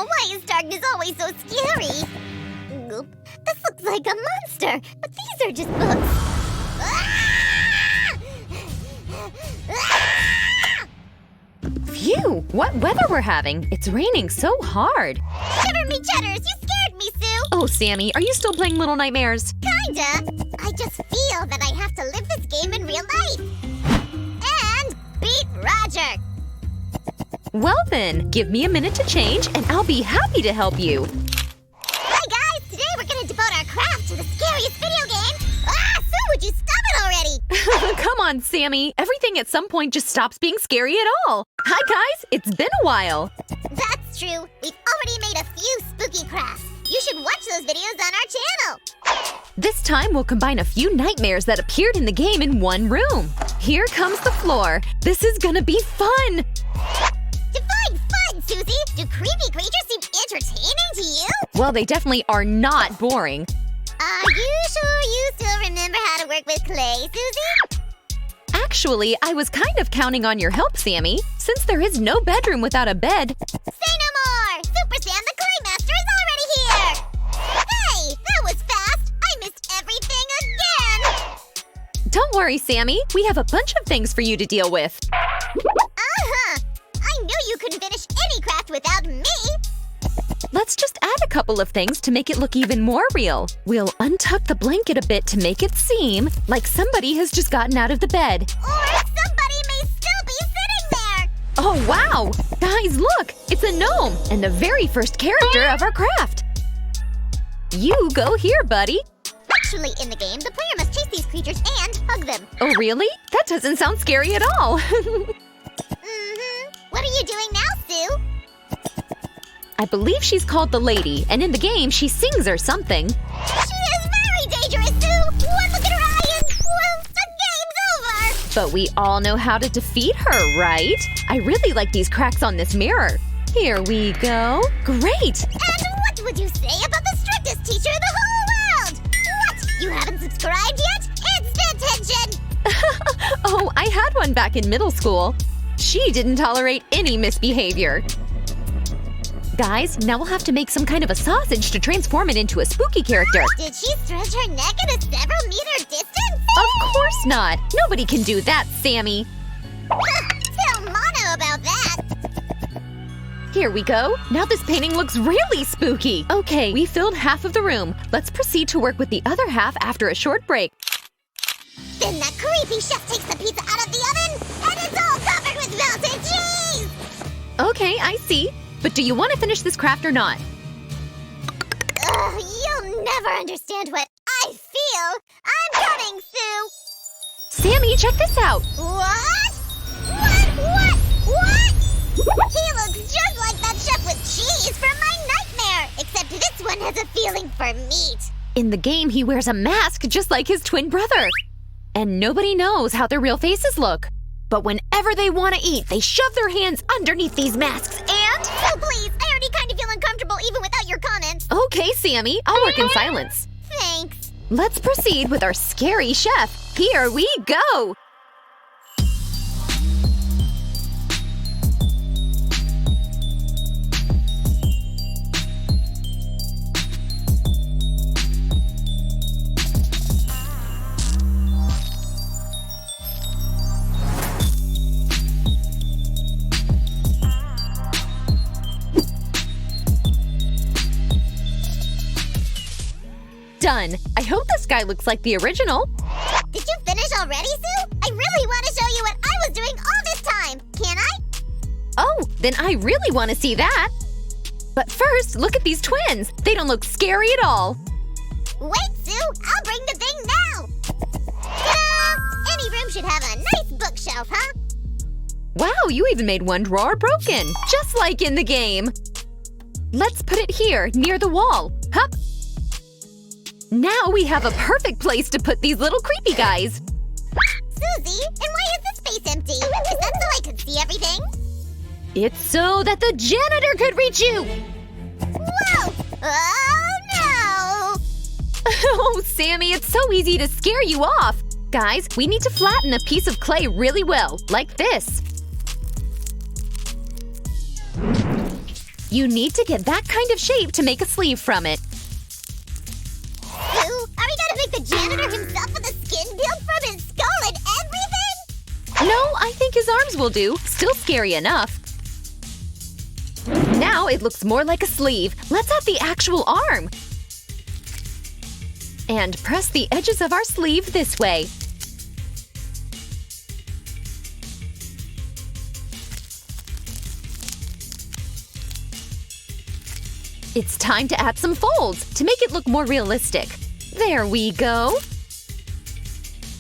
Oh, why is darkness always so scary? Oop, this looks like a monster, but these are just books. Ah! Ah! Phew! What weather we're having! It's raining so hard! Shiver me cheddars, you scared me, Sue! Oh, Sammy, are you still playing Little Nightmares? Kinda. I just feel that I have to live this game in real life. And beat Roger. Well then, give me a minute to change and I'll be happy to help you. Hi guys, today we're gonna devote our craft to the scariest video game. Ah, Sue, would you stop it already? Come on, Sammy. Everything at some point just stops being scary at all. Hi guys, it's been a while. That's true. We've already made a few spooky crafts. You should watch those videos on our channel. This time we'll combine a few nightmares that appeared in the game in one room. Here comes the floor. This is gonna be fun. Define fun, Susie. Do creepy creatures seem entertaining to you? Well, they definitely are not boring. Are you sure you still remember how to work with clay, Susie? Actually, I was kind of counting on your help, Sammy. Since there is no bedroom without a bed. Say no more! Super Sam the Clay Master is already here! Hey, that was fast! I missed everything again! Don't worry, Sammy. We have a bunch of things for you to deal with. Uh-huh! I knew you couldn't finish any craft without me! Let's just add a couple of things to make it look even more real. We'll untuck the blanket a bit to make it seem like somebody has just gotten out of the bed. Or somebody may still be sitting there! Oh, wow! Guys, look! It's a gnome and the very first character of our craft. You go here, buddy. Actually, in the game, the player must chase these creatures and hug them. Oh, really? That doesn't sound scary at all. What are you doing now, Sue? I believe she's called the Lady, and in the game, she sings or something. She is very dangerous, Sue! One look at her eye and, well, the game's over! But we all know how to defeat her, right? I really like these cracks on this mirror. Here we go. Great! And what would you say about the strictest teacher in the whole world? What? You haven't subscribed yet? Instant attention! Oh, I had one back in middle school. She didn't tolerate any misbehavior. Guys, now we'll have to make some kind of a sausage to transform it into a spooky character. Did she stretch her neck at a several meter distance? Of course not! Nobody can do that, Sammy! Tell Mono about that! Here we go. Now this painting looks really spooky. Okay, we filled half of the room. Let's proceed to work with the other half after a short break. Then that creepy chef takes the pizza out of the oven, and it's all covered with melted cheese! Okay, I see. But do you want to finish this craft or not? Ugh, you'll never understand what I feel! I'm coming, Sue! Sammy, check this out! What? What? He looks just like that chef with cheese from my nightmare! Except this one has a feeling for meat! In the game, he wears a mask just like his twin brother. And nobody knows how their real faces look. But whenever they want to eat, they shove their hands underneath these masks and… Oh, please! I already kind of feel uncomfortable even without your comments! Okay, Sammy, I'll work in silence. Thanks! Let's proceed with our scary chef. Here we go! Done. I hope this guy looks like the original. Did you finish already, Sue? I really want to show you what I was doing all this time! Can I? Oh, then I really want to see that. But first, look at these twins. They don't look scary at all. Wait, Sue! I'll bring the thing now! Ta-da! Any room should have a nice bookshelf, huh? Wow, you even made one drawer broken, just like in the game. Let's put it here, near the wall. Hup! Now we have a perfect place to put these little creepy guys. Susie, and why is this space empty? Is that so I can see everything? It's so that the janitor could reach you! Whoa! Oh, no! Oh, Sammy, it's so easy to scare you off. Guys, we need to flatten a piece of clay really well, like this. You need to get that kind of shape to make a sleeve from it. Sue, are we gonna make the janitor himself with a skin peeled from his skull and everything? No, I think his arms will do. Still scary enough. Now it looks more like a sleeve. Let's add the actual arm. And press the edges of our sleeve this way. It's time to add some folds to make it look more realistic. There we go.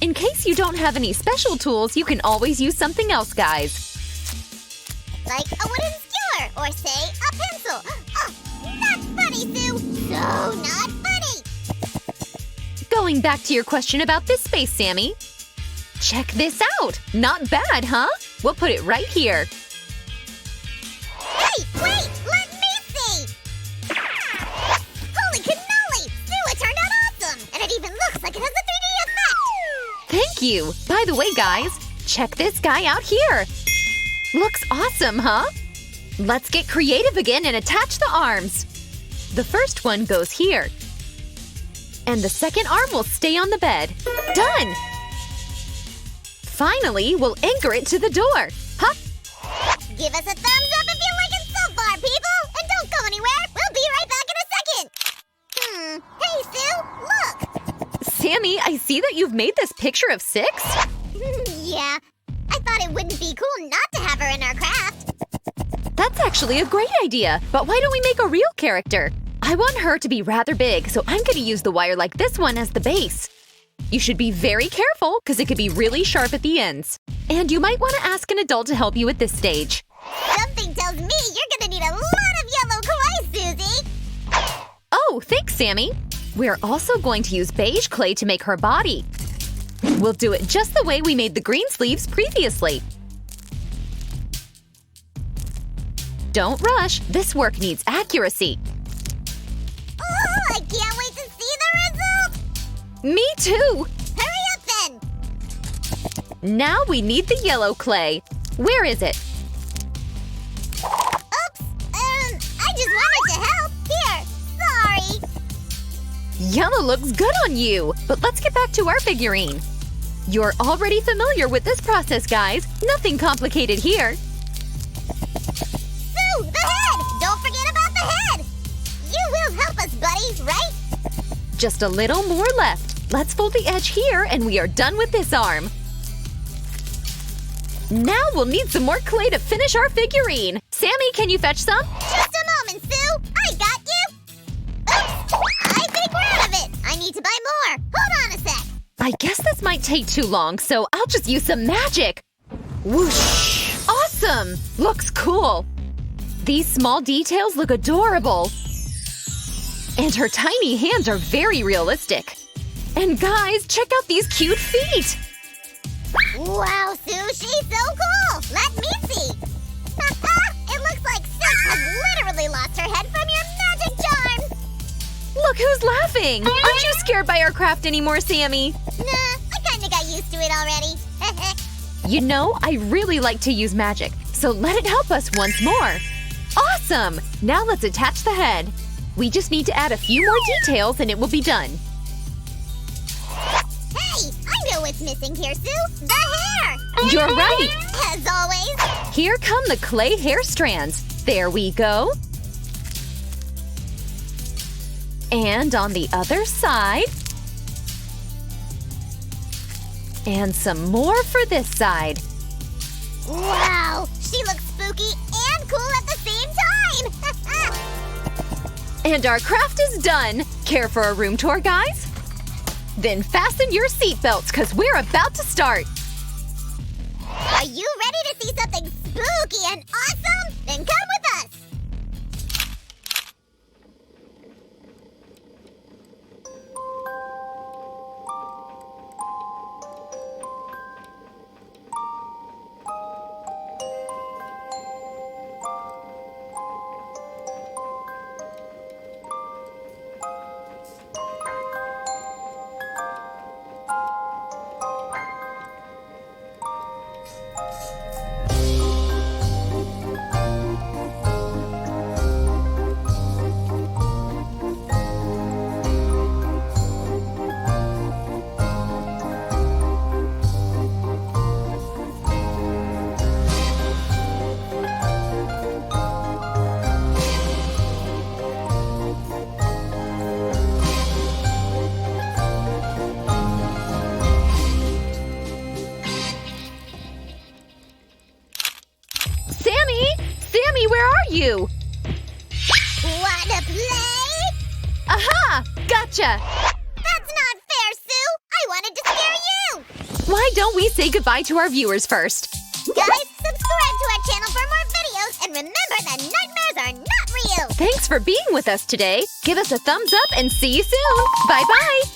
In case you don't have any special tools, you can always use something else, guys. Like a wooden skewer, or say, a pencil. Oh, not funny, Sue! So not funny! Going back to your question about this space, Sammy. Check this out! Not bad, huh? We'll put it right here. Hey, wait! Let me see! Holy cannoli! Sue, it turned out awesome! And it even looks like it has a 3D effect! Thank you! By the way, guys, check this guy out here! Looks awesome, huh? Let's get creative again and attach the arms. The first one goes here. And the second arm will stay on the bed. Done! Finally, we'll anchor it to the door. Huh? Give us a thumbs up if you like it so far, people! And don't go anywhere! We'll be right back in a second! Hey, Sue! Look! Sammy, I see that you've made this picture of 6. Yeah. I thought it wouldn't be cool not to have her in our craft. That's actually a great idea, but why don't we make a real character? I want her to be rather big, so I'm going to use the wire like this one as the base. You should be very careful, because it could be really sharp at the ends. And you might want to ask an adult to help you at this stage. Something tells me you're gonna need a lot of yellow clay, Susie! Oh, thanks, Sammy. We're also going to use beige clay to make her body. We'll do it just the way we made the green sleeves previously. Don't rush. This work needs accuracy. Oh, I can't wait to see the result! Me too! Hurry up, then! Now we need the yellow clay. Where is it? Oops! I just wanted to help. Here, sorry! Yellow looks good on you, but let's get back to our figurine. You're already familiar with this process, guys. Nothing complicated here. Sue, the head! Don't forget about the head! You will help us, buddy, right? Just a little more left. Let's fold the edge here and we are done with this arm. Now we'll need some more clay to finish our figurine. Sammy, can you fetch some? Just a moment, Sue! I got you! Oops! I think we're out of it! I need to buy more! Hold on a sec! I guess this might take too long, so I'll just use some magic. Whoosh! Awesome! Looks cool. These small details look adorable. And her tiny hands are very realistic. And guys, check out these cute feet! Wow, Sue, she's so cool! Let me see! It looks like Sue has literally lost her head from your magic charm! Look who's laughing! Aren't you scared by our craft anymore, Sammy? Nah, I kinda got used to it already. You know, I really like to use magic, so let it help us once more. Awesome! Now let's attach the head. We just need to add a few more details and it will be done. Hey, I know what's missing here, Sue! The hair! You're right! As always! Here come the clay hair strands. There we go. And on the other side. And some more for this side. Wow! She looks spooky and cool at the same time! And our craft is done. Care for a room tour, guys? Then fasten your seatbelts, because we're about to start. Are you ready to see something spooky and awesome? Then come with us! are you? Wanna play? Aha! Gotcha! That's not fair, Sue! I wanted to scare you! Why don't we say goodbye to our viewers first? Guys, subscribe to our channel for more videos, and remember that nightmares are not real! Thanks for being with us today. Give us a thumbs up and see you soon. Bye-bye!